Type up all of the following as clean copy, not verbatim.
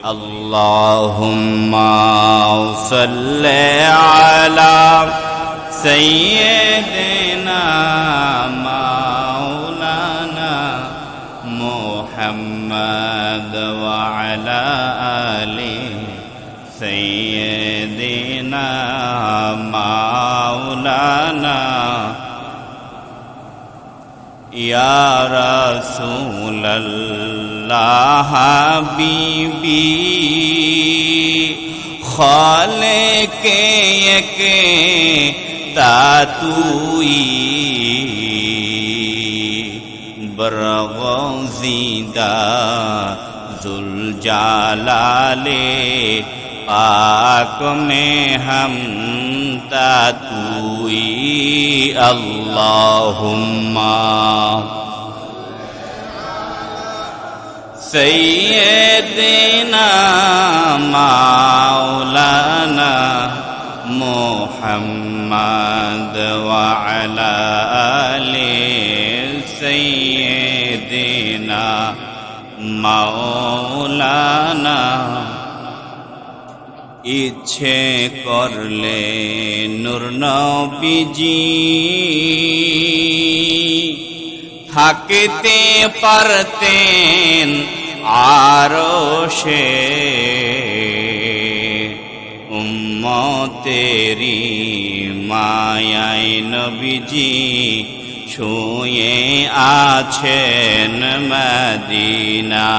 اللهم صل على سيدنا مولانا محمد وعلى آل سيدنا مولانا یا رسول اللہ حبیبی خالق یکتا توئی برغزیدہ ذوالجلال پاک میں ہم تاتوئی اللہم سیدنا مولانا محمد وعلى آل سیدنا مولانا ইচ্ছে করলে নূর নবীজি থাকতে পারতেন আরশে উম্মতেরি মায়ায় নবীজি ছুঁয়ে আছেন মদিনা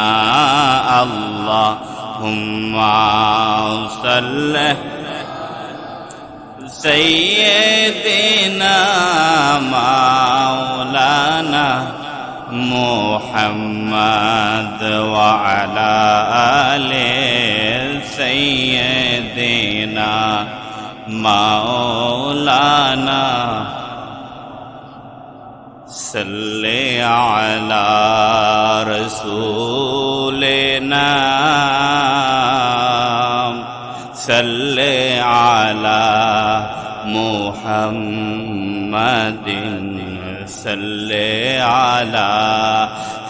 اللهم صل سيدنا مولانا محمد وعلى آل سيدنا مولانا صل على رسولنا صل على محمد صل على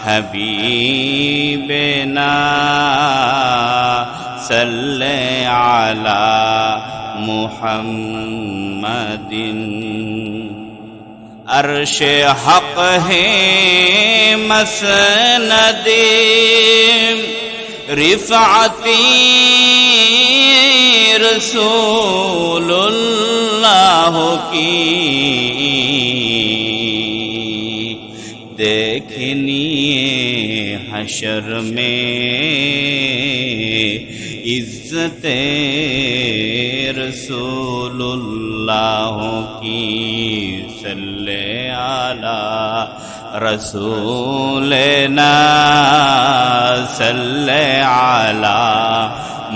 حبيبنا صل على محمد عرش حق ہے مسند رفعتی رسول اللہ کی دیکھنی حشر میں عزت رسول اللہ کی صلی علی رسولنا صلی علی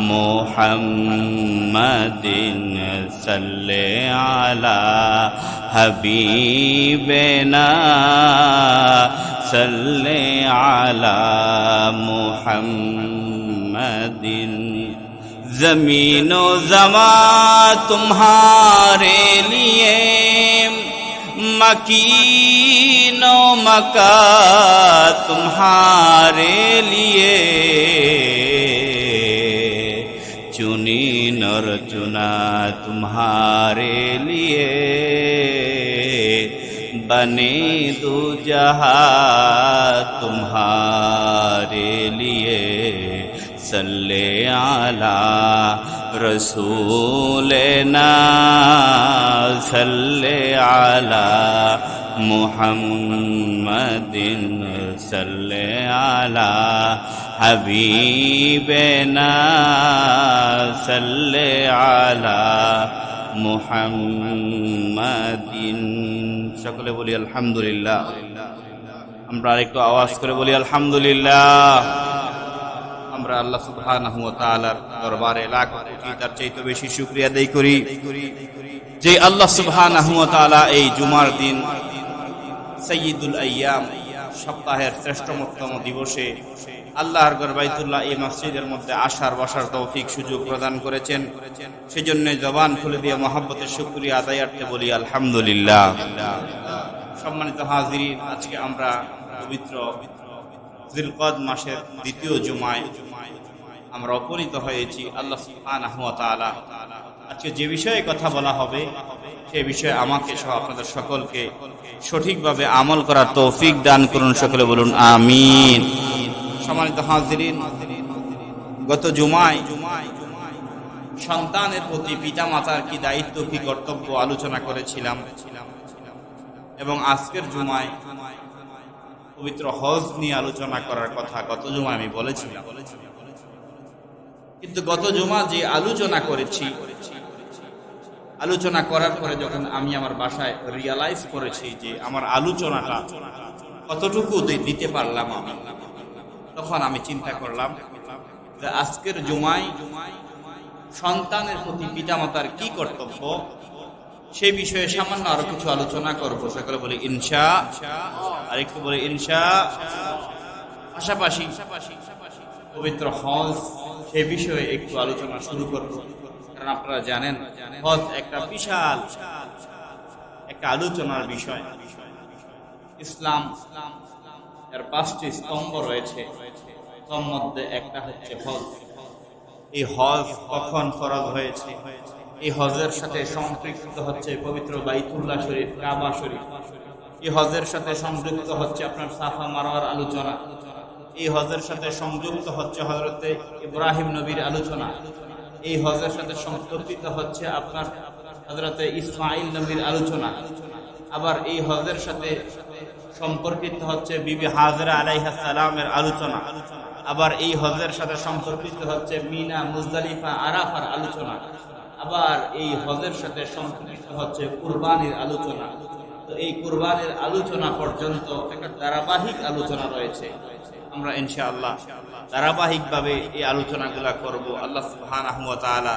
محمد صلی علی حبیبنا صلی علی محمد زمین و زمان تمہارے لیے مکین و مکان تمہارے لیے چنین اور چنا تمہارے لیے بنے دو جہاں تمہارے لیے صلی علی رسولنا صلی علی محمد صلی علی حبیبنا صلی علی محمد সকলে বলি আলহামদুলিল্লাহ আমরা আরেকটু আওয়াজ করে বলি আলহামদুলিল্লাহ আমরা আল্লাহ সুবহানাহু ওয়া তাআলার দরবারে লাখ কোটি তার চাইতে বেশি শুকরিয়া আদায় করি যে আল্লাহ সুবহানাহু ওয়া তাআলা এই জুমার দিন সাইয়্যিদুল আইয়াম সপ্তাহের শ্রেষ্ঠতম দিবসে আল্লাহর ঘর বাইতুল্লাহ এই মসজিদের মধ্যে আসার বসার তৌফিক সুযোগ প্রদান করেছেন। সেজন্য জবান খুলে দিয়ে মহব্বতের শুকরিয়া আদায়ার্থে বলি আলহামদুলিল্লাহ। সম্মানিত হাজিরিন, আজকে আমরা পবিত্র জিলকদ মাসের দ্বিতীয় জুমায় আমরা উপনীত হয়েছি। আল্লাহ সুবহানাহু ওয়া তাআলা আজকে যে বিষয়ে কথা বলা হবে সে বিষয়ে আমাকে সহ আপনাদের সকলকে সঠিকভাবে আমল করার তৌফিক দান করুন। সকলে বলুন আমিন। সম্মানিত হাজিরিন, গত জুমায় সন্তানের প্রতি পিতামাতার কি দায়িত্ব, কি কর্তব্য আলোচনা করেছিলাম এবং আজকের জুমায় পবিত্র হজ নিয়ে আলোচনা করার কথা গত জুমায় আমি বলেছিলাম। কিন্তু গত জুমা যে আলোচনা করেছি, আলোচনা করার পরে যখন আমি আমার বাসায় রিয়ালাইজ করেছি যে আমার আলোচনাটা কতটুকু দিতে পারলাম আমি, তখন আমি চিন্তা করলাম যে আজকের জুমায় সন্তানের প্রতি পিতামাতার কি কর্তব্য সেই বিষয়ে সামান্য আরো কিছু আলোচনা করব। সকলে বলে ইনশাআল্লাহ, আর একটু বলে ইনশাআল্লাহ। পাশাপাশি পবিত্র হজ সেই বিষয়ে একটু আলোচনা শুরু করব, কারণ আপনারা জানেন হজ একটা বিশাল একটা আলোচনার বিষয়। ইসলাম এর 5টি স্তম্ভ রয়েছে, তার মধ্যে একটা হচ্ছে হজ। এই হজ কখন ফরজ হয়েছে, এই হজের সাথে সম্পৃক্ত হচ্ছে পবিত্র বাইতুল্লাহ শরীফ, কাবা শরীফ। এই হজের সাথে সংযুক্ত হচ্ছে আপনার সাফা মারওয়ার আলোচনা। এই হজের সাথে সংযুক্ত হচ্ছে হযরতে ইব্রাহিম নবীর আলোচনা। এই হজের সাথে সম্পর্কিত হচ্ছে আপনার হযরতে ইসমাইল নবীর আলোচনা। আবার এই হজের সাথে সম্পর্কিত হচ্ছে বিবি হাজরা আলাইহিস সালামের আলোচনা। আবার এই হজের সাথে সম্পর্কিত হচ্ছে মিনা, মুজদালিফা, আরাফার আলোচনা। আবার এই হজের সাথে সম্পর্কিত হচ্ছে কুরবানির আলোচনা। তো এই কুরবানির আলোচনা পর্যন্ত একটা ধারাবাহিক আলোচনা রয়েছে। আমরা ইনশাআল্লাহ ধারাবাহিকভাবে এই আলোচনাগুলো করব। আল্লাহ সুবহানাহু ওয়া তাআলা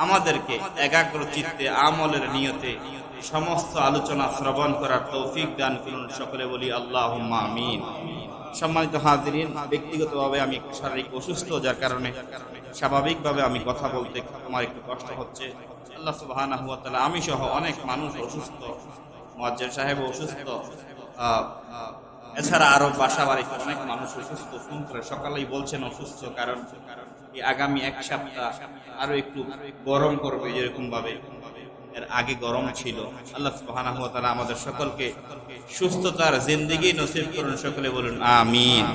আমাদেরকে একাগ্র চিত্তে আমলের নিয়তে সমস্ত আলোচনা শ্রবণ করার তৌফিক দান করুন। সকলে বলি আল্লাহুম্মা আমিন। সম্মানিত হাজিরিন, ব্যক্তিগতভাবে আমি শারীরিক অসুস্থ, যার কারণে স্বাভাবিকভাবে আমি কথা বলতে আমার একটু কষ্ট হচ্ছে। আল্লাহ সুবহানাহু ওয়া তাআলা আমি সহ অনেক মানুষ অসুস্থ, মুয়াজ্জিন সাহেব অসুস্থ, এছাড়া আরো বাসা বাড়িতে অনেক মানুষ অসুস্থ। ফোন করে সকালেই বলছেন অসুস্থ, কারণ এই আগামী এক সপ্তাহ আরো একটু গরম করবে, যেরকম ভাবে এর আগে গরম ছিল। আল্লাহ সুবহানাহু ওয়া তাআলা আমাদের সকলকে সুস্থতার জিন্দেগি নসিব করুন। সকলে বলুন আমিন।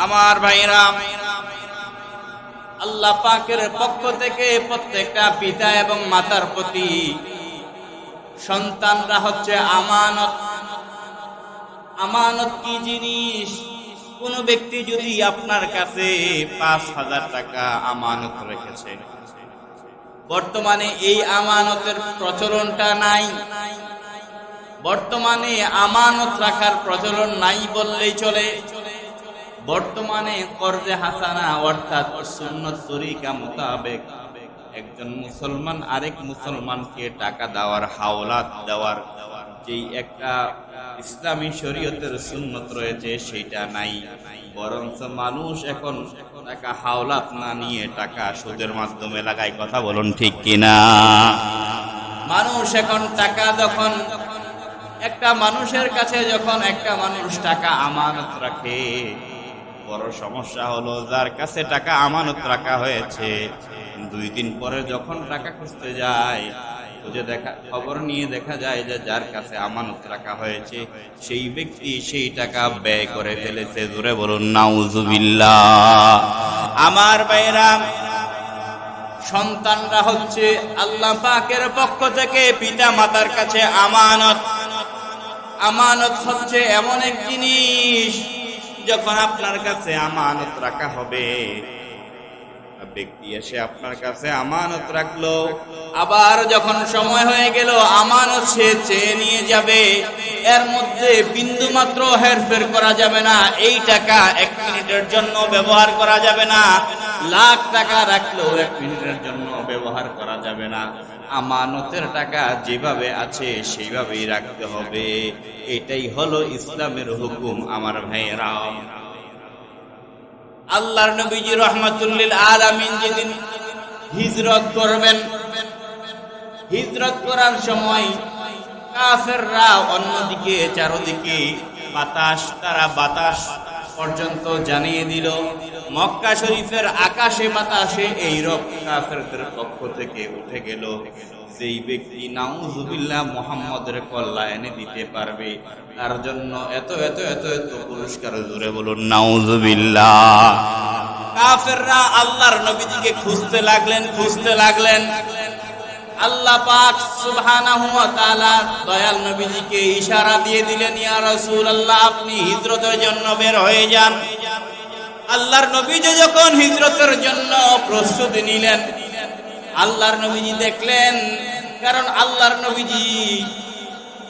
আমার ভাইরা, আল্লাহ পাকের পক্ষ থেকে প্রত্যেকটা পিতা এবং মাতার প্রতি সন্তানরা হচ্ছে আমানত। আমানত কি জিনিস? কোন ব্যক্তি যদি আপনার কাছে 5,000 টাকা আমানত রেখেছে, বর্তমানে এই আমানতের প্রচলনটা নাই। বর্তমানে আমানত রাখার প্রচলন নাই বললেই চলে। বর্তমানে কর্জে হাসানা অর্থাৎ সুন্নত তরিকা মোতাবেক একজন মুসলমান আরেক মুসলমানকে টাকা দেওয়ার, হাওলাত দেওয়ার যেই একটা ইসলামী শরীয়তের সুন্নত রয়েছে সেইটা নাই। বরঞ্চ মানুষ এখন টাকা হাওলাত না নিয়ে টাকা সুদের মাধ্যমে লাগায়। কথা বলুন ঠিক কিনা? মানুষ এখন টাকা যখন একটা মানুষের কাছে, যখন একটা মানুষ টাকা আমানত রাখে, বড় সমস্যা হলো যার কাছে টাকা আমানত রাখা হয়েছে 2 দিন পরে যখন টাকা খুঁজতে যায়, খবর নিয়ে দেখা যায় যে যার কাছে আমানত রাখা হয়েছে সেই ব্যক্তি সেই টাকা ব্যয় করে ফেলেছে। জোরে বলুন নাউজুবিল্লাহ। আমার ভাইরা, সন্তানরা হচ্ছে আল্লাহ পাকের পক্ষ থেকে পিতা মাতার কাছে আমানত। আমানত হচ্ছে এমন এক জিনিস, যখন আপনার কাছে আমানত রাখা হবে, ব্যক্তি এসে আপনার কাছে আমানত রাখলো, আবার যখন সময় হয়ে গেল আমানত সে চেয়ে নিয়ে যাবে, এর মধ্যে বিন্দু মাত্র হেরফের করা যাবে না। এই টাকা 1 মিনিটের জন্য ব্যবহার করা যাবে না। লাখ টাকা রাখলেও 1 মিনিটের জন্য ব্যবহার করা যাবে না। আমানতের টাকা যেভাবে আছে সেইভাবেই রাখতে হবে। এটাই হলো ইসলামের হুকুম। আমার ভাইয়েরা, আল্লাহর নবীজি রাহমাতুল লিল আলামিন যেদিন হিজরত করবেন, হিজরত করার সময় কাফেররা অন্যদিকে চারদিকে বাতাস পর্যন্ত জানিয়ে দিল। মক্কা শরীফের আকাশে বাতাসে এই রব কাফেরদের পক্ষ থেকে উঠে গেল, যেই ব্যক্তি নাউজুবিল্লাহ মুহাম্মদের কল্লা এনে দিতে পারবে তার জন্য এত এত এত এত পুরস্কার। জোরে বলুন নাউজুবিল্লাহ। কাফেররা আল্লাহর নবীজিকে খুঁজতে লাগলেন। আল্লাহ পাক সুবহানাহু ওয়া তাআলা দয়াল নবীজিকে ইশারা দিয়ে দিলেন, ইয়া রাসূলুল্লাহ, আপনি হিজরতের জন্য বের হয়ে যান। আল্লাহর নবীজি যখন হিজরতের জন্য প্রস্তুতি নিলেন, আল্লাহর নবীজি দেখলেন, কারণ আল্লাহর নবীজি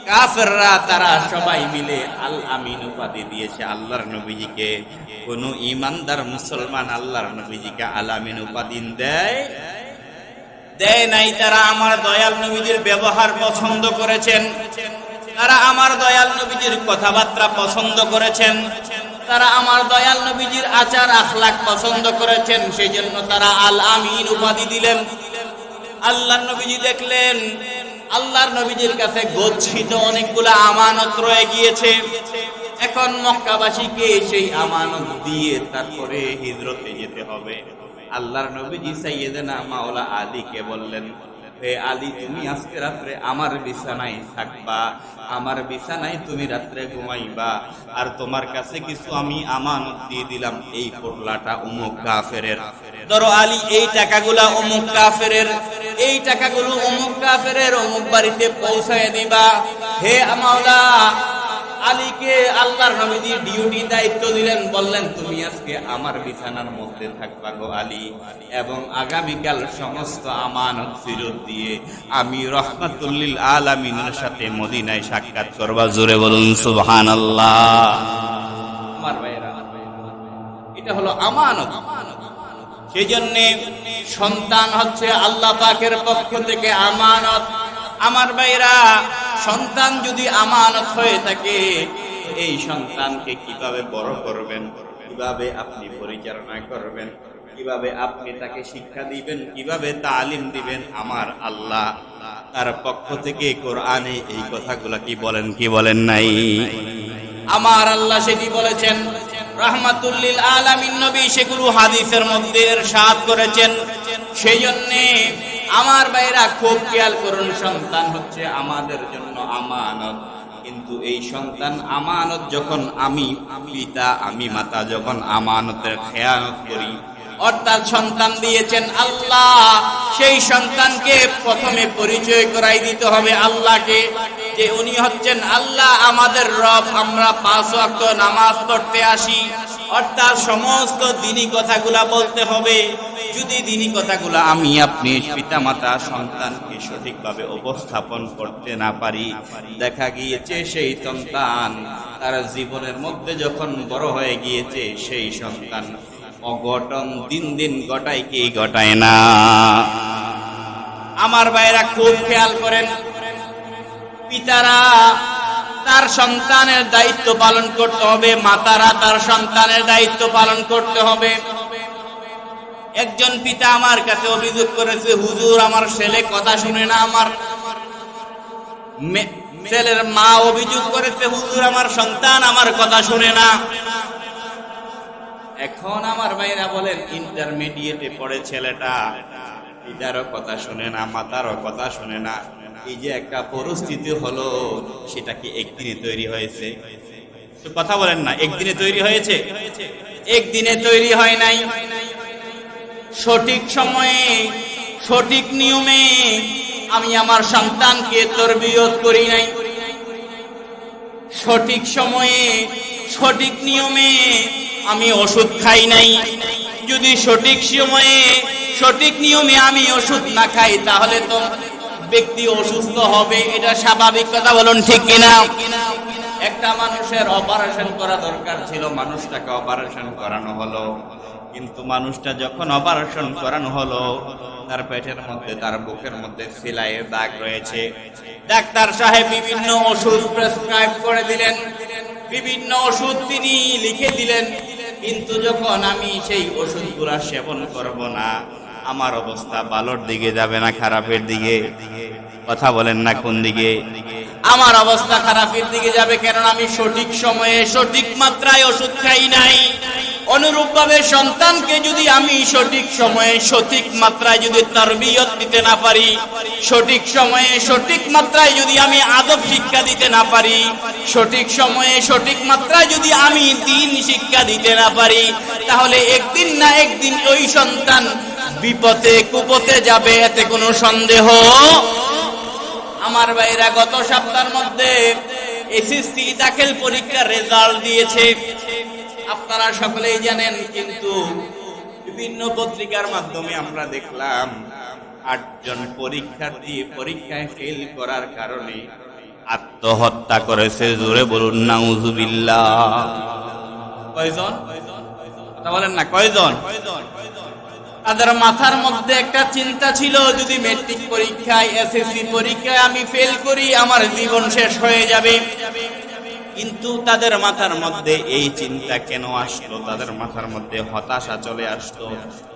কাফেররা তারা সবাই মিলে আল আমিন উপাধি দিয়েছে আল্লাহর নবীজিকে। কোন ঈমানদার মুসলমান আল্লাহর নবীজিকে আল আমিন উপাধি দেয় নাই। তারা আমার দয়াল নবীজির ব্যবহার পছন্দ করেছেন, তারা আমার দয়াল নবীজির কথাবার্তা পছন্দ করেছেন, তারা আমার দয়াল নবীজির আচার আখলাক পছন্দ করেছেন, সেই জন্য তারা আল আমিন উপাধি দিলেন। আল্লাহর নবীজি দেখলেন আল্লাহর নবীজির কাছে গচ্ছিত অনেকগুলো আমানত রয়ে গিয়েছে। এখন মক্কাবাসীকে সেই আমানত দিয়ে তারপরে হিজরতে যেতে হবে। আল্লাহর নবীজি সাইয়েদনা মাওলা আলীকে বললেন, হে আলী, তুমি আজকে রাত্রে আমার বিছানায় থাকবা, আমার বিছানায় তুমি রাত্রে ঘুমাইবা, আর তোমার কাছে কিছু আমি আমানত দিয়ে দিলাম। এই পোটলাটা অমুক কাফেরের, ধরো আলী এই টাকাগুলা অমুক কাফেরের, এই টাকাগুলো অমুক কাফেরের, অমুক বাড়িতে পৌঁছায় দিবা। হে মাওলা আলীকে আল্লাহর নবীজি ডিউটি দায়িত্ব দিলেন, বললেন তুমি আজকে আমার বিছানার মধ্যে থাকবা গো আলী, এবং আগামীকাল সমস্ত আমানত ফেরত দিয়ে আমি রহমাতুল্লিল আলামিনের সাথে মদিনায় সাক্ষাৎ করবা। জোরে বলুন সুবহানাল্লাহ। আমার ভাইরা, এটা হলো আমানত। সেই জন্য সন্তান হচ্ছে আল্লাহ পাকের পক্ষ থেকে আমানত। আমার ভাইরা, সন্তান যদি আমানত হয়ে থাকে, এই সন্তানকে কিভাবে বড় করবেন, কিভাবে আপনি পরিচালনা করবেন, কিভাবে আপনি তাকে শিক্ষা দিবেন, কিভাবে তালিম দিবেন, আমার আল্লাহ তার পক্ষ থেকে কোরআনে এই কথাগুলো কি বলেন নাই? আমার আল্লাহ সেটি বলেছেন, রাহমাতুল্লিল আলামিন নবী সেগুলো হাদিসের মধ্যে ইরশাদ করেছেন। সেই জন্য আমার ভাইরা খুব খেয়াল করুন, সন্তান হচ্ছে আমাদের জন্য আমানত। কিন্তু এই সন্তান আমানত যখন আমি পিতা, আমি মাতা যখন আমানতের খেয়ানত করি, অর্থাৎ সন্তান দিয়েছেন আল্লাহ, সেই সন্তানকে প্রথমে পরিচয় করাই দিতে হবে আল্লাহকে, যে উনি হচ্ছেন আল্লাহ আমাদের রব। আমরা 5 ওয়াক্ত নামাজ পড়তে আসি, অর্থাৎ সমস্ত দ্বীনি কথাগুলা বলতে হবে। যদি দ্বীনি কথাগুলা আমি আপনি পিতামাতা সন্তানকে সঠিকভাবে উপস্থাপন করতে না পারি, দেখা গিয়েছে সেই সন্তান তার জীবনের মধ্যে যখন বড় হয়ে গিয়েছে, সেই সন্তান অঘটন দিন দিন ঘটায় কি ঘটায় না? আমার ভাইরা খুব খেয়াল করেন, পিতারা তার সন্তানের দায়িত্ব পালন করতে হবে, মাতারা তার সন্তানের দায়িত্ব পালন করতে হবে। একজন পিতা আমার কাছে অভিযোগ করেছে, হুজুর আমার ছেলে কথা শুনে না। আমার ছেলের মা অভিযোগ করেছে, হুজুর আমার সন্তান আমার কথা শুনে না। এখন আমার ভাইরা বলেন, ইন্টারমিডিয়েটে পড়ে ছেলেটা, পিতারও কথা শুনে না, মাতারও কথা শুনে না। এই যে একটা পরিস্থিতি হলো, সেটা কি একদিনে তৈরি হয়েছে? কথা বলেন না, একদিনে তৈরি হয়েছে? একদিনে তৈরি হয় নাই। সঠিক সময়ে সঠিক নিয়মে আমি আমার সন্তানকে তরবিয়ত করি নাই। সঠিক সময়ে সঠিক নিয়মে আমি ওষুধ খাই নাই। যদি সঠিক সময়ে সঠিক নিয়মে আমি ওষুধ না খাই, তাহলে তো ব্যক্তি অসুস্থ হবে, এটা স্বাভাবিক। কথা বলুন ঠিক কিনা? একটা মানুষের অপারেশন করা দরকার ছিল, মানুষটাকে অপারেশন করানো হলো, কিন্তু মানুষটা যখন অপারেশন করানো হলো, তার পেটের মধ্যে, তার বুকের মধ্যে সেলাইয়ের দাগ রয়েছে। ডাক্তার সাহেব বিভিন্ন ওষুধ প্রেসক্রাইব করে দিলেন, বিভিন্ন ওষুধ তিনি লিখে দিলেন, কিন্তু যখন আমি সেই ওষুধগুলা সেবন করব না, আমার অবস্থা ভালোর দিকে যাবে না খারাপের দিকে? কথা বলেন না কোন দিকে? আমার অবস্থা খারাপের দিকে যাবে, কেননা আমি সঠিক সময়ে সঠিক মাত্রায় ওষুধ খাই নাই। অনুরূপভাবে সন্তানকে যদি আমি সঠিক সময়ে সঠিক মাত্রায় যদি তারবিয়ত দিতে না পারি, সঠিক সময়ে সঠিক মাত্রায় যদি আমি আদব শিক্ষা দিতে না পারি, সঠিক সময়ে সঠিক মাত্রায় যদি আমি দ্বীন শিক্ষা দিতে না পারি, তাহলে একদিন না একদিন ওই সন্তান বিপদে কুপথে যাবে, এতে কোনো সন্দেহ। আমার ভাইরা, গত সপ্তাহের মধ্যে এসএসসি দাখিল পরীক্ষার রেজাল্ট দিয়েছে, আপনারা সকলেই জানেন। কিন্তু বিভিন্ন পত্রিকার মাধ্যমে আমরা দেখলাম 8 জন পরীক্ষার্থী পরীক্ষায় ফেল করার কারণে আত্মহত্যা করেছে। জোরে বলুন নাউজুবিল্লাহ। কয়জন? কথা বলেন না, কয়জন? তাদের মাথার মধ্যে একটা চিন্তা ছিল, যদি মেট্রিক পরীক্ষায় এসএসসি পরীক্ষায় আমি ফেল করি আমার জীবন শেষ হয়ে যাবে। কিন্তু তাদের মাথার মধ্যে এই চিন্তা কেন আসলো? তাদের মাথার মধ্যে হতাশা চলে আসলো।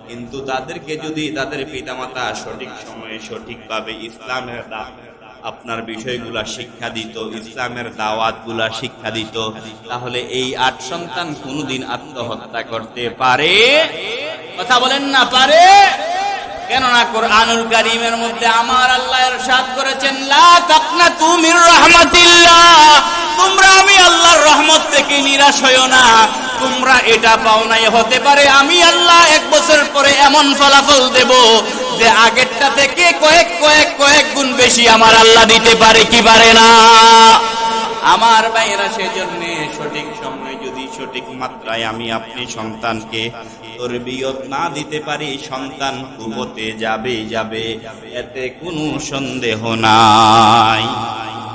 কিন্তু তাদেরকে যদি তাদের পিতামাতা সঠিক সময়ে সঠিকভাবে ইসলামের আপনার বিষয়গুলা শিক্ষা দিত, ইসলামের দাওয়াতগুলা শিক্ষা দিত, তাহলে এই 8 সন্তান কোনোদিন আত্মহত্যা করতে পারে? কথা বলেন না, পারে? কেননা কুরআনুল কারীমের মধ্যে আমার আল্লাহ ইরশাদ করেছেন, লা তাকনাতু মির রাহমাতিল্লাহ, তোমরা আমি আল্লাহর রহমত থেকে নিরাশ হইও না। তোমরা এটা পাও নাই, হতে পারে আমি আল্লাহ 1 বছর পরে এমন ফলাফল দেব যে আগেরটা থেকে কয়েক গুণ বেশি আমার আল্লাহ দিতে পারে, কি পারে না? আমার ভাইরা, সেজন্য সঠিক সময়ে যদি সঠিক মাত্রায় আমি আপনি সন্তানকে তরবিয়ত না দিতে পারি, সন্তান কুপথে যাবে, এতে কোনো সন্দেহ নাই।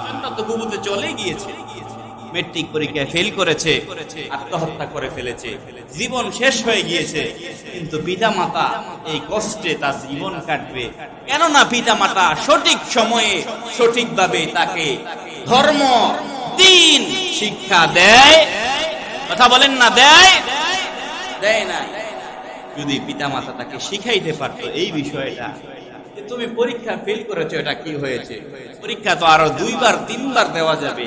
সন্তান তো কুপথে চলে গিয়েছে, মেট্রিক পরীক্ষায় ফেল করেছে, আত্মহত্যা করে ফেলেছে, জীবন শেষ হয়ে গিয়েছে। কিন্তু পিতামাতা এই কষ্টে তার জীবন কাটবে, কেননা পিতামাতা সঠিক সময়ে সঠিকভাবে তাকে ধর্ম দ্বীন শিক্ষা দেয়। কথা বলেন না, দেয় না? যদি পিতামাতা তাকে শিখাইতে পারতো এই বিষয়টা, যে তুমি পরীক্ষা ফেল করেছো, এটা কি হয়েছে, পরীক্ষা তো আরো 2 বার 3 বার দেওয়া যাবে।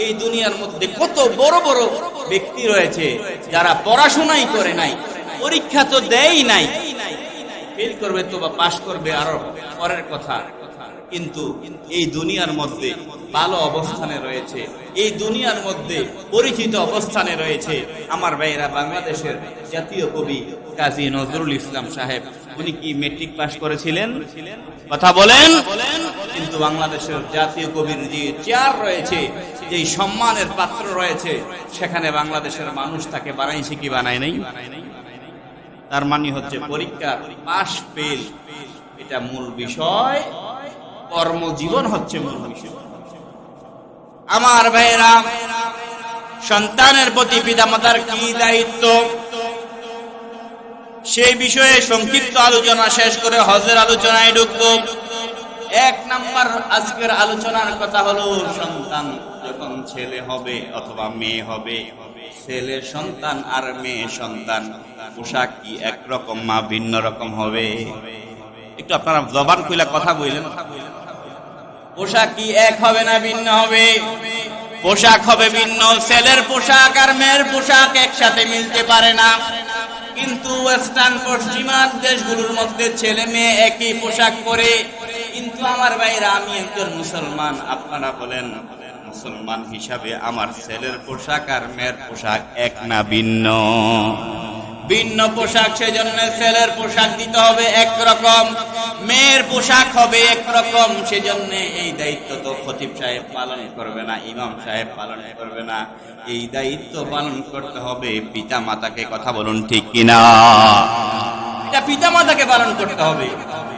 এই দুনিয়ার মধ্যে কত বড় বড় ব্যক্তি রয়েছে যারা পড়াশোনাই করে নাই, পরীক্ষা তো দেয়ই নাই, ফেল করবে তো বা পাশ করবে আরো পরের কথা। কিন্তু এই দুনিয়ার মধ্যে ভালো অবস্থানে রয়েছে, এই দুনিয়ার মধ্যে পরিচিত অবস্থানে রয়েছে। আমার ভাইয়েরা, বাংলাদেশের জাতীয় কবি কাজী নজরুল ইসলাম সাহেব, উনি কি মেট্রিক পাশ করেছিলেন? কথা বলেন। কিন্তু বাংলাদেশের জাতীয় কবির যে চেয়ার রয়েছে, যে সম্মানের পাত্র রয়েছে, সেখানে বাংলাদেশের মানুষ তাকে বানাইছে কি বানায় নাই? তার মানে হচ্ছে পরীক্ষা পাশ ফেল এটা মূল বিষয়, কর্মজীবন হচ্ছে মূল বিষয়। আমার ভাইরা, সন্তানের প্রতি পিতামাতার কি দায়িত্ব, সেই বিষয়ে সংক্ষিপ্ত আলোচনা শেষ করে হজের আলোচনায় ঢুকবো। 1 নাম্বার আজকের আলোচনার কথা হলো, সন্তান যখন ছেলে হবে অথবা মেয়ে হবে, ছেলে সন্তান আর মেয়ে সন্তান পোশাক কি একরকম না ভিন্ন রকম হবে? একটু আপনারা জবান খুলে কথা বললেন, পোশাক কি এক হবে না ভিন্ন হবে? পোশাক হবে ভিন্ন। ছেলের পোশাক আর মেয়ের পোশাক একসাথে মিলতে পারে না। কিন্তু ওয়েস্টার্ন পশ্চিমা দেশগুলোর মধ্যে ছেলে মেয়ে একই পোশাক পরে। কিন্তু আমার ভাইরা, আমি একজন মুসলমান, আপনারা বলেন মুসলমান হিসাবে আমার ছেলের পোশাক আর মেয়ের পোশাক এক না ভিন্ন? ভিন্ন পোশাক, সেজন্য ছেলের পোশাক দিতে হবে একরকম, মেয়ের পোশাক হবে একরকম। সেজন্য এই দায়িত্ব তো খতিব সাহেব পালন করবে না, ইমাম সাহেব পালন করবে না, এই দায়িত্ব পালন করতে হবে পিতা মাতাকে। কথা বলুন ঠিক কিনা? এটা পিতা মাতাকে পালন করতে হবে।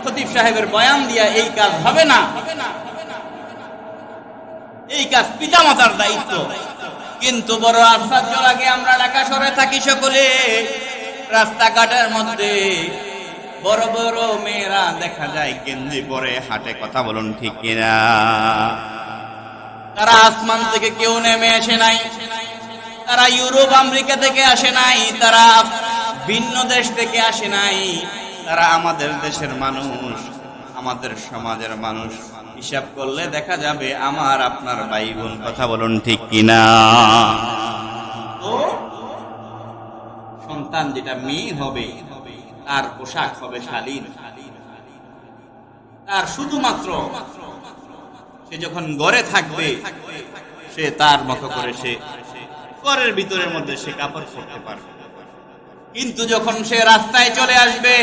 খতিব সাহেবের বয়ান দিয়া এই কাজ হবে না, এই কাজ পিতা মাতার দায়িত্ব। কিন্তু বড় আশ্চর্য লাগে, আমরা ঢাকা শহরে থাকি সকলে, রাস্তাঘাটের মধ্যে বড় বড় মেয়েরা দেখা যায় গেঞ্জি পরে হাঁটে। কথা বলুন ঠিক কিনা? তারা আসমান থেকে কেউ নেমে আসে নাই, তারা ইউরোপ আমেরিকা থেকে আসে নাই, তারা ভিন্ন দেশ থেকে আসে নাই, তারা আমাদের দেশের মানুষ, আমাদের সমাজের মানুষ, হিসাব করলে দেখা যাবে আমার আপনার ভাই বোন। কথা বলুন ঠিক কিনা? তো সন্তান যেটা মেয়ে হবে তার পোশাক হবে শালীন, তার শুধুমাত্র সে যখন ঘরে থাকবে সে তার মতো করে সে ঘরের ভিতরের মধ্যে সে কাপড় পরতে পারবে। কিন্তু যখন সে রাস্তায় চলে আসবে,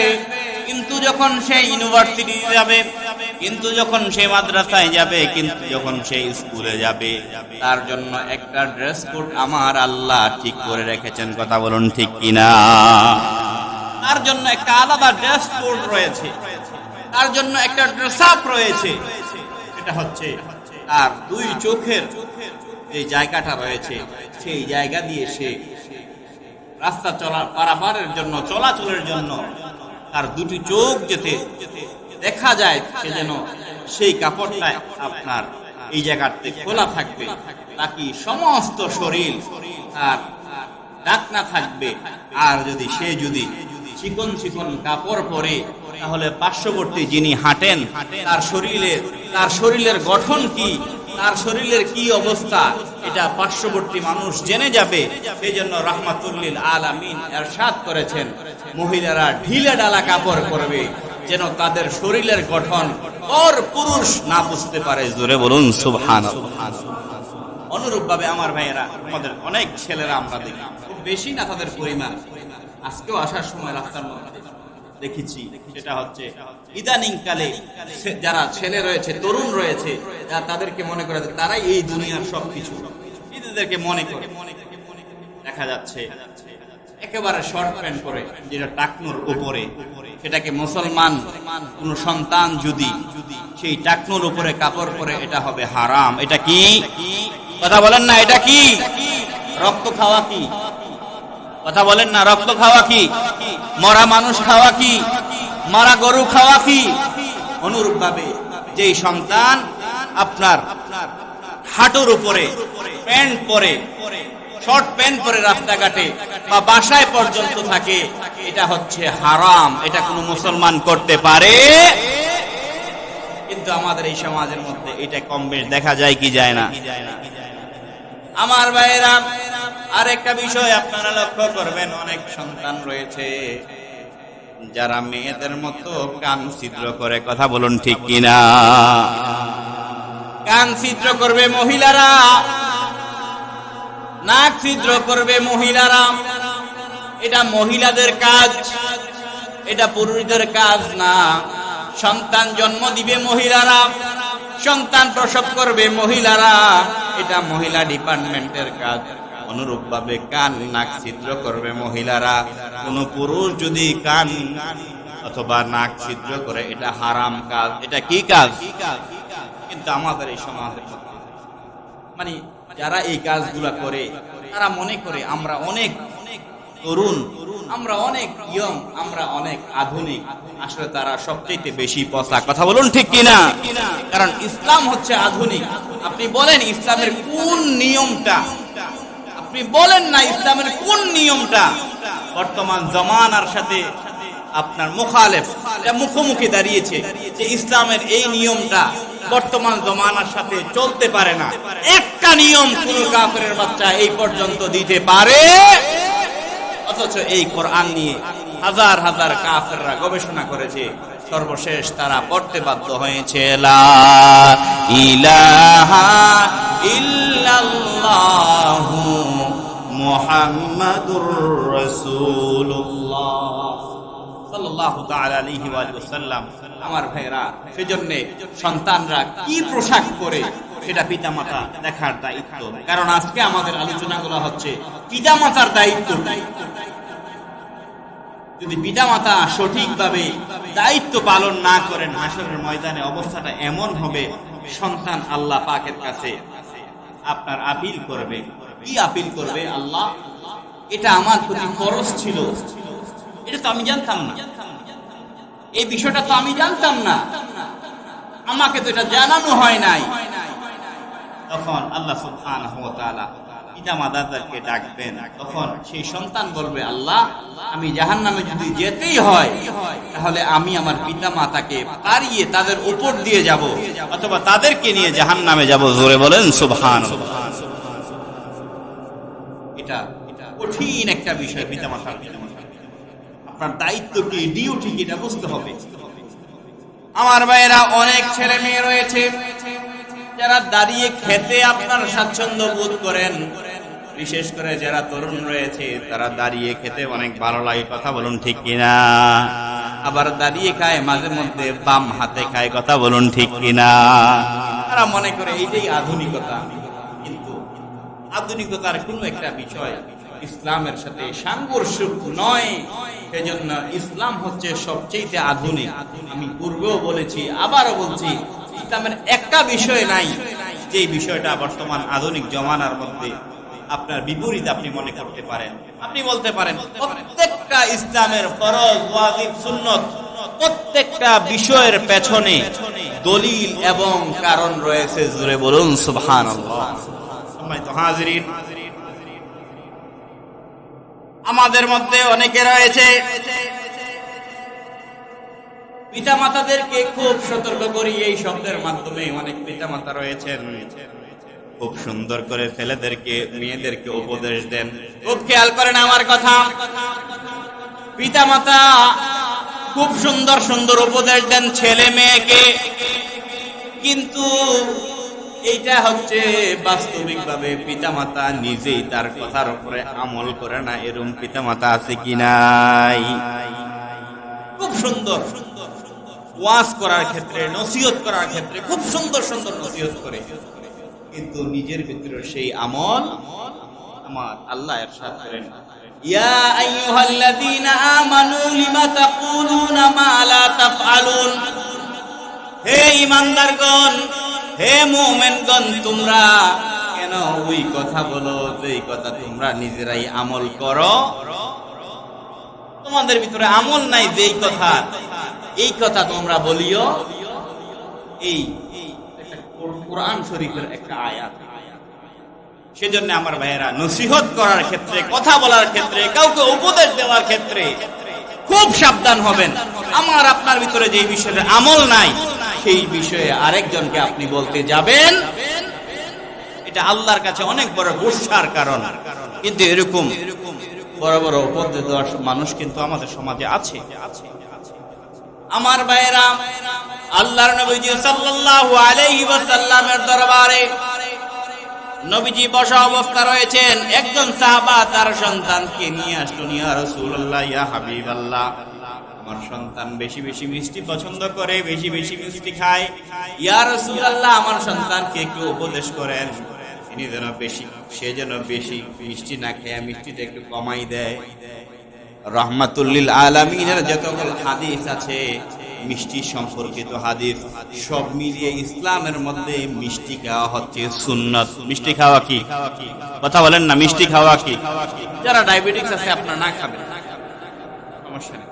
কিন্তু যখন সে ইউনিভার্সিটি যাবে, কিন্তু যখন সে মাদ্রাসায় যাবে, কিন্তু যখন সে স্কুলে যাবে, তার জন্য একটা ড্রেস কোড আমার আল্লাহ ঠিক করে রেখেছেন। কথা বলুন ঠিক কিনা? তার জন্য একটা আলাদা ড্রেস কোড রয়েছে, তার জন্য একটা ড্রেস আপ রয়েছে। এটা হচ্ছে তার দুই চোখের যে জায়গাটা রয়েছে, সেই জায়গা দিয়ে সে রাস্তা পারাপারের জন্য, চলাচলের জন্য তার দুটি চোখ যেতে দেখা যায়, সে যেন সেই কাপড়টা আপনার এই জায়গাতে খোলা থাকবে, তাকে সমস্ত শরীর তার ঢাকনা থাকবে। আর যদি সে চিকন চিকন কাপড় পরে, তাহলে পার্শ্ববর্তী যিনি হাঁটেন তার শরীরের গঠন কি, তার শরীরের কি অবস্থা, এটা পার্শ্ববর্তী মানুষ জেনে যাবে। সেই জন্য রাহমাতুল লিল আলামিন ইরশাদ করেছেন, মহিলারা ঢিলে ঢালা কাপড় পরবে যেন তাদের শরীরের গঠন আর পুরুষ না বুঝতে পারে। জোরে বলুন সুবহানাল্লাহ। অনুরূপ ভাবে আমার ভাইয়েরা, আমাদের অনেক ছেলেরা আমরা দেখি, খুব বেশি না তাদের পরিমাণ, আজকেও আসার সময় রাস্তার মধ্যে দেখেছি, সেটা হচ্ছে ইদানিং কালে যারা ছেলে রয়েছে, তরুণ রয়েছে, যারা তাদেরকে মনে করে তারাই এই দুনিয়ার সবকিছু, এদেরকে মনে করে দেখা যাচ্ছে একেবারে শর্ট প্যান্ট পরে, যেটা টাকনুর উপরে, সেটাকে মুসলমান কোন সন্তান যদি সেই টাকনুর উপরে কাপড় পরে, এটা হবে হারাম। এটা কি? কথা বলেন না, এটা কি? রক্ত খাওয়া কি? কথা বলেন না, রক্ত খাওয়া কি? মরা মানুষ খাওয়া কি? মরা গরু খাওয়া কি? অনুরূপ ভাবে যেই সন্তান আপনার হাঁটুর উপরে প্যান্ট পরে, শর্ট প্যান্ট পরে রাস্তাঘাটে বা বাসায় পর্যন্ত থাকে, এটা হচ্ছে হারাম। এটা কোনো মুসলমান করতে পারে? কিন্তু আমাদের এই সমাজের মধ্যে এটা কম বেশ দেখা যায় কি যায় না? আমার ভাইয়েরা, আরেকটা বিষয় আপনারা লক্ষ্য করবেন, অনেক সন্তান রয়েছে যারা মেয়েদের মতো কান ছিদ্র করে। কথা বলুন ঠিক কিনা? কান ছিদ্র করবে মহিলারা, নাক ছিদ্র করবে মহিলারা। এটা মহিলাদের কাজ, এটা পুরুষদের কাজ না। সন্তান জন্ম দিবে মহিলারা, সন্তান প্রসব করবে মহিলারা, এটা মহিলা ডিপার্টমেন্টের কাজ। অনুরূপ ভাবে কান নাক ছিদ্র করবে মহিলারা। কোন পুরুষ যদি কান অথবা নাক ছিদ্র করে, এটা হারাম কাজ। এটা কি কাজ? কিন্তু আমাদের এই সমাজের মানে যারা এই কাজগুলা করে, তারা মনে করে আমরা অনেক তরুণ, আমরা অনেক ইয়ং, আমরা অনেক আধুনিক। আসলে তারা সবচেয়ে বেশি পচা। কথা বলুন ঠিক কিনা? কারণ ইসলাম হচ্ছে আধুনিক। আপনি বলেন ইসলামের কোন নিয়মটা, আপনি বলেন না ইসলামের কোন নিয়মটা বর্তমান জমানার সাথে আপনার মুখালেফ, এটা মুখোমুখি দাঁড়িয়েছে, যে ইসলামের এই নিয়মটা বর্তমান জমানার সাথে চলতে পারে না। একটা নিয়ম কোন কাফেরের বাচ্চা এই পর্যন্ত দিতে পারে, অথচ এই কোরআন নিয়ে হাজার হাজার কাফেররা গবেষণা করেছে, সর্বশেষ তারা পড়তে বাধ্য হয়েছে লা ইলাহা ইল্লাল্লাহু মুহাম্মাদুর রাসূলুল্লাহ সাল্লাল্লাহু তাআলা আলাইহি ওয়া সাল্লাম। আমার ভাইরা, সেজন্য সন্তানরা কি পোশাক পরে সেটা পিতামাতা দেখার দায়িত্ব। কারণ আজকে আমাদের আলোচনাগুলো হচ্ছে পিতামাতার দায়িত্ব। যদি পিতামাতা সঠিকভাবে দায়িত্ব পালন না করেন, হাসরের ময়দানে অবস্থাটা এমন হবে, সন্তান আল্লাহ পাকের কাছে আপনার আপিল করবে। কি আপিল করবে? আল্লাহ, এটা আমার প্রতি ফরজ ছিল, এটা তো আমি জানতাম না, এই বিষয়টা তো আমি জানতাম না, আমাকে তো এটা জানানো হয় নাই। তখন আল্লাহ সুবহানাহু ওয়া তাআলা পিতা মাতাদেরকে ডাকবেন, তখন সেই সন্তান বলবে, আল্লাহ আমি জাহান্নামে যদি যেতেই হয় তাহলে আমি আমার পিতা মাতাকে তাড়িয়ে তাদের উপর দিয়ে যাব, অথবা তাদেরকে নিয়ে জাহান্নামে যাব। জোরে বলেন সুবহানাল্লাহ। এটা কঠিন একটা বিষয়। পিতা মাতার আপনার দায়িত্ব কি, ডিউটি কি, এটা বুঝতে হবে। আমার ভাইয়েরা, অনেক ছেলে মেয়ে রয়েছে যারা দাঁড়িয়ে খেতে আপনার স্বাচ্ছন্দ্য বোধ করেন। বিশেষ করে যারা তরুণ রয়েছে তারা দাঁড়িয়ে খেতে অনেক ভালো লাগে, কথা বলুন ঠিক কিনা? আবার দাঁড়িয়ে খায়, মাঝে মধ্যে বাম হাতে খায়, কথা বলুন ঠিক কিনা? তারা মনে করে এইটাই আধুনিকতা। কিন্তু আধুনিকতার কোনো একটা বিষয় ইসলামের সাথে সাংঘর্ষিক নয়। সেজন্য ইসলাম হচ্ছে সবচেয়ে আধুনিক। আমি পূর্বেও বলেছি, আবারও বলছি, ইসলামের একটা বিষয় নাই যে বিষয়টা বর্তমান আধুনিক জমানার মধ্যে আপনার বিপরীত আপনি মনে করতে পারেন। আপনি বলতে পারেন প্রত্যেকটা ইসলামের ফরজ, ওয়াজিব, সুন্নত, প্রত্যেকটা বিষয়ের পেছনে দলিল এবং কারণ রয়েছে। জোরে বলুন সুবহানাল্লাহ। সম্মানিত হাজিরিন, আমাদের মধ্যে অনেকে রয়েছে পিতামাতাদেরকে খুব সতর্ক করি এই শব্দের মাধ্যমে। অনেক পিতামাতা রয়েছেন খুব সুন্দর করে ছেলেদেরকে, মেয়েদেরকে উপদেশ দেন। খুব খেয়াল করেন আমার কথা। পিতামাতা খুব সুন্দর সুন্দর উপদেশ দেন ছেলে মেয়েকে, কিন্তু এইটা হচ্ছে বাস্তবিকভাবে পিতামাতা নিজেই তার কথার উপরে আমল করে না। এরকম পিতামাতা আছে কি নাই? খুব সুন্দর ওয়াজ করার ক্ষেত্রে, নসিহত করার ক্ষেত্রে খুব সুন্দর সুন্দর নসিহত করে, কিন্তু নিজের ভিতরে সেই আমল। আমার আল্লাহ ইরশাদ করেন, ইয়া আইয়ুহাল্লাযীনা আমানু লিমা তাকুলুনা মা লা তাফআলুন। হে ঈমানদারগণ, হে মুমিনগণ, তোমরা কেন ওই কথা বলো যেই কথা তোমরা নিজেরাই আমল করো? তোমাদের ভিতরে আমল নাই যেই কথা, এই কথা তোমরা বলিও। এই কোরআন শরীফের একটা আয়াত। সেজন্য আমার ভাইয়েরা, নসিহত করার ক্ষেত্রে, কথা বলার ক্ষেত্রে, কাউকে উপদেশ দেওয়ার ক্ষেত্রে খুব সাবধান হবেন। আমার আপনার ভিতরে যে বিষয়ের আমল নাই, সেই বিষয়ে আরেকজনকে আপনি বলতে যাবেন, এটা আল্লাহর কাছে অনেক বড় গুসার কারণ। কিন্তু এরকম বড় বড় উপদেশ দেওয়ার মানুষ কিন্তু আমাদের সমাজে আছে। আমার ভাইয়েরা, আল্লাহর নবীজি সাল্লাল্লাহু আলাইহি ওয়াসাল্লামের দরবারে নবীজি বসা অবস্থা রয়েছেন। একজন সাহাবা তার সন্তানকে নিয়ে আসলো, ইয়া রাসূলুল্লাহ, ইয়া হাবিবাল্লাহ, আমার সন্তান বেশি বেশি মিষ্টি পছন্দ করে, বেশি বেশি মিষ্টি খায়। ইয়া রাসূলুল্লাহ, আমার সন্তানকে একটু উপদেশ করেন, তিনি যেন বেশি, সে যেন বেশি মিষ্টি না খেয়ে মিষ্টিটা একটু কমাই দেয়। রাহমাতুল লিল আলামিনের যতগুলো হাদিস আছে মিষ্টি সম্পর্কিত হাদিস, সব মিলিয়ে ইসলামের মধ্যে মিষ্টি খাওয়া হচ্ছে সুন্নাত। মিষ্টি খাওয়া কি? কথা বলেন না, মিষ্টি খাওয়া কি? যারা ডায়াবেটিস আছে আপনারা না খাবেন, সমস্যা নেই।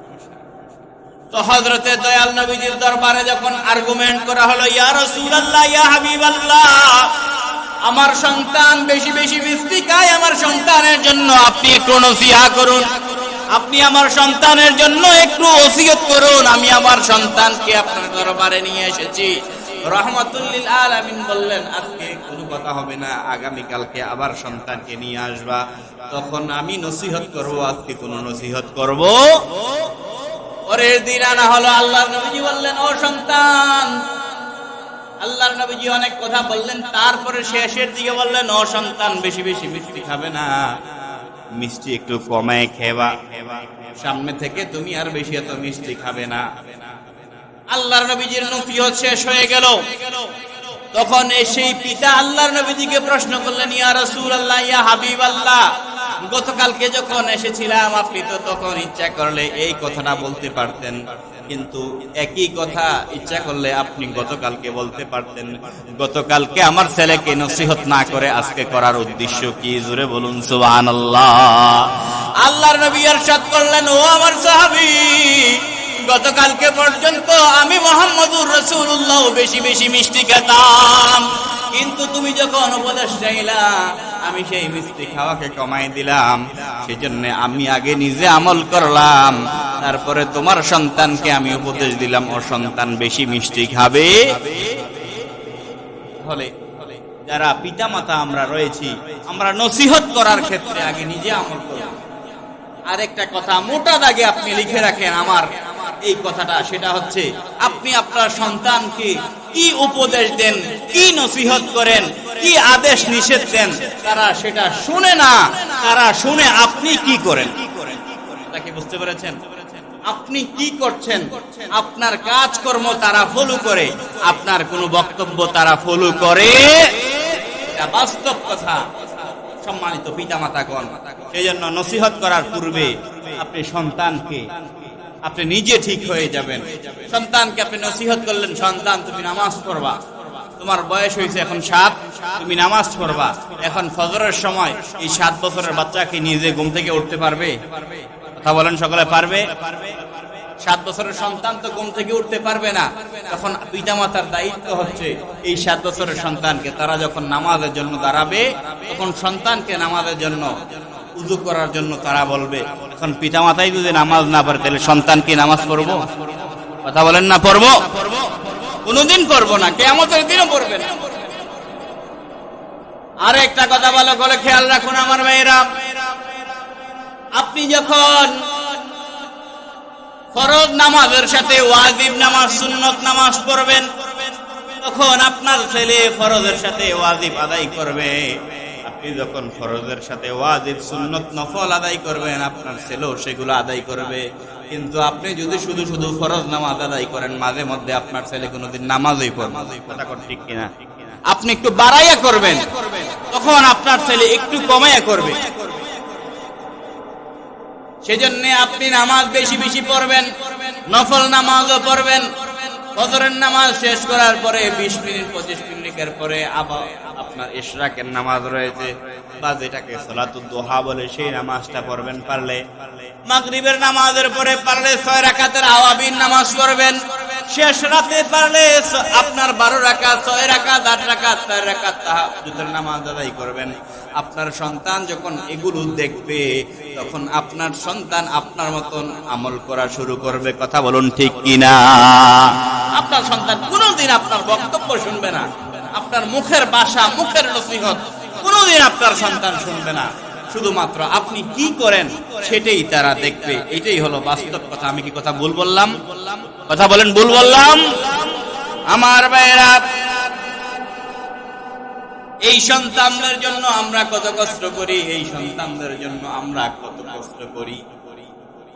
তো হযরতে দয়াল নবীজির দরবারে যখন আর্গুমেন্ট করা হলো, ইয়া রাসূলুল্লাহ, ইয়া হাবিবাল্লাহ, আমার সন্তান বেশি বেশি মিষ্টি খায়, আমার সন্তানের জন্য আপনি একটু নসিহত করুন, আপনি আমার সন্তানের জন্য একটু ওসিয়ত করুন। আমি আমার সন্তানকে আপনার দরবারে নিয়ে এসেছি। রাহমাতুল লিল আলামিন বললেন, আজকে কোনো কথা হবে না, আগামী কালকে আবার সন্তানকে নিয়ে আসবা, তখন আমি নসিহত করব, আজকে কোনো নসিহত করব। পরের দিন আনা হলো, আল্লাহর নবীজি বললেন, ও সন্তান। আল্লাহর নবীজি অনেক কথা বললেন, তারপরে শেষের দিকে বললেন, ও সন্তান, বেশি বেশি মিষ্টি খাবে না, মিষ্টি একটু কমায় খেবা, সামনে থেকে তুমি আর বেশি এত মিষ্টি খাবে না। আল্লাহর নবীজির নসিহত শেষ হয়ে গেল। তখন সেই পিতা আল্লাহর নবীজিকে প্রশ্ন করলেন, ইয়া রাসূলুল্লাহ, ইয়া হাবিবাল্লাহ, গতকালকে যখন এসেছিলাম আপনি তো তখন ইচ্ছা করলে এই কথাটা বলতে পারতেন, কিন্তু একই কথা ইচ্ছা করলে আপনি গতকালকে বলতে পারতেন। গতকালকে আমার ছেলেকে নসিহত না করে আজকে করার উদ্দেশ্য কি? জোরে বলুন সুবহানাল্লাহ। আল্লাহর নবী ইরশাদ করলেন, ও আমার সাহাবী, গতকালকে পর্যন্ত আমি মুহাম্মদুর রাসূলুল্লাহ বেশি বেশি মিষ্টি খেতাম, কিন্তু তুমি যখন উপদেশ চাইলা আমি সেই মিষ্টি খাওয়াকে কমাই দিলাম, সেজন্য আমি আগে নিজে আমল করলাম, তারপরে তোমার সন্তানকে আমি উপদেশ দিলাম ও সন্তান বেশি মিষ্টি খাবে। ফলে যারা পিতামাতা আমরা রয়েছি, আমরা নসিহত করার ক্ষেত্রে আগে নিজে আমল করব। আরেকটা কথা মোটা দাগে আপনি লিখে রাখেন আমার এই কথাটা, সেটা হচ্ছে আপনি আপনার সন্তানকে কি উপদেশ দেন, কি নসিহত করেন, কি আদেশ নিষেধ দেন, তারা সেটা শুনে না, তারা শুনে আপনি কি করেন। তাকে বুঝতে পেরেছেন? আপনি কি করছেন, আপনার কাজকর্ম তারা ফলো করে, আপনার কোনো বক্তব্য তারা ফলো করে, এটা বাস্তব কথা। সম্মানিত পিতামাতাগণ, সেই জন্য নসিহত করার পূর্বে আপনি সন্তানকে, আপনি নিজে ঠিক হয়ে যাবেন। সন্তানকে আপনি নসিহত করলেন, সন্তান তুমি নামাজ পড়বা, তোমার বয়স হয়েছে এখন 7, তুমি নামাজ পড়বা। এখন ফজরের সময় এই 7 বছরের বাচ্চাকে নিজে ঘুম থেকে উঠতে পারবে? কথা বলেন সকলে, পারবে? 7 বছরের সন্তান তো ঘুম থেকে উঠতে পারবে না। তখন পিতামাতার দায়িত্ব হচ্ছে এই 7 বছরের সন্তানকে, তারা যখন নামাজের জন্য দাঁড়াবে তখন সন্তানকে নামাজের জন্য, উযু করার জন্য তারা বলবে। এখন পিতামাতাই যদি নামাজ না পড়ে তাহলে সন্তান কি নামাজ পড়বো? কথা বলেন না, পড়বো? কোনোদিন পড়বো না, কিয়ামতের দিনও পড়বে না। আর একটা কথা ভালো করে খেয়াল রাখুন আমার ভাইয়েরা, আপনি যখন ফরজ নামাজের সাথে ওয়াজিব নামাজ, সুন্নত নামাজ পড়বেন, তখন আপনার ছেলে ফরজের সাথে ওয়াজিব আদায় করবে। আপনি যখন ফরজের সাথে ওয়াজিব, সুন্নত, নফল আদায় করবেন, আপনার ছেলেও সেগুলো আদায় করবে। কিন্তু আপনি যদি শুধু শুধু ফরজ নামাজ আদায় করেন, মাঝে মধ্যে আপনার ছেলে কোনোদিন নামাজই পড়বে না। কথা ঠিক কিনা? আপনি একটু বাড়াইয়া করবেন, তখন আপনার ছেলে একটু কমাইয়া করবে। সেজন্য আপনি নামাজ বেশি বেশি পড়বেন, নফল নামাজও পড়বেন। ফজরের নামাজ শেষ করার পরে 20 মিনিট 25 মিনিটের পরে আবার আপনার ইশরাকের নামাজ রয়েছে, বা যেটাকে সালাতুদ দুহা বলে, সেই নামাজটা পড়বেন পারলে। মাগরিবের নামাজের পরে পারলে 6 রাকাতের আওয়াবিন নামাজ পড়বেন। শেষ রাতে পারলে আপনার 12 রাকাত, 6 রাকাত, 8 রাকাত, 4 রাকাত তাহাজ্জুদের নামাজ আদায় করবেন। আপনার সন্তান যখন এগুলো দেখবে, তখন আপনার সন্তান আপনার মতন আমল করা শুরু করবে। কথা বলুন ঠিক কিনা? আপনার সন্তান কোনোদিন আপনার বক্তব্য শুনবে না, আপনার মুখের ভাষা, মুখের নসিহত কোনোদিন আপনার সন্তান শুনবে না। শুধুমাত্র আপনি কি করেন সেটাই তারা দেখবে। এটাই হলো বাস্তব কথা। আমি কি কথা ভুল বললাম? কথা বলেন, ভুল বললাম? আমার ভাইয়েরা, এই সন্তানদের জন্য আমরা কত কষ্ট করি, এই সন্তানদের জন্য আমরা কত কষ্ট করি।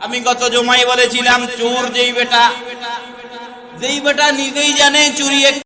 আমি গত জুমায় বলেছিলাম, চোর যেই বেটা নিজেই জানে চুরি